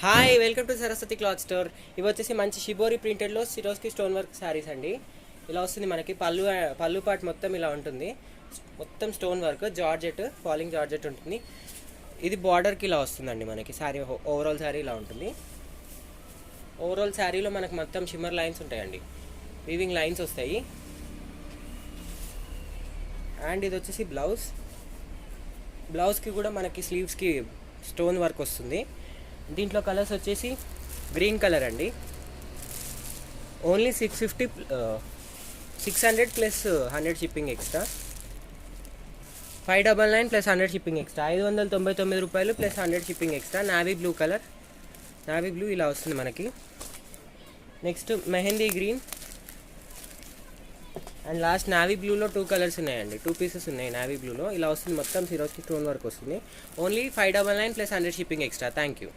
Hi, welcome to Saraswati cloth store. ఇవి వచ్చేసి మంచి షిబోరి ప్రింటెడ్లో సిరోస్కి స్టోన్ వర్క్ శారీస్ అండి. ఇలా వస్తుంది మనకి పళ్ళు పార్ట్ మొత్తం ఇలా ఉంటుంది. మొత్తం stone work, georgette, falling georgette ఉంటుంది. ఇది బార్డర్కి ఇలా వస్తుందండి మనకి. శారీ ఓవరాల్ శారీ ఇలా ఉంటుంది. ఓవరాల్ శారీలో మనకు మొత్తం షిమ్మర్ లైన్స్ ఉంటాయండి, వీవింగ్ లైన్స్ వస్తాయి. అండ్ ఇది వచ్చేసి బ్లౌజ్కి కూడా మనకి స్లీవ్స్కి స్టోన్ వర్క్ వస్తుంది. దీంట్లో కలర్స్ వచ్చేసి గ్రీన్ కలర్ అండి. Only 650, 600 plus 100 shipping extra. 599 plus 100 shipping extra. 599 రూపాయలు plus 100 shipping extra. Navy blue colour, navy blue ఇలా వస్తుంది మనకి. Next mehndi green and last navy బ్లూలో 2 కలర్స్ ఉన్నాయండి. 2 పీసెస్ ఉన్నాయి నావీ బ్లూలో. ఇలా వస్తుంది మొత్తం సిరోస్కి స్టోన్ వర్క్ వస్తుంది. Only 599 plus 100 shipping extra. Thank you.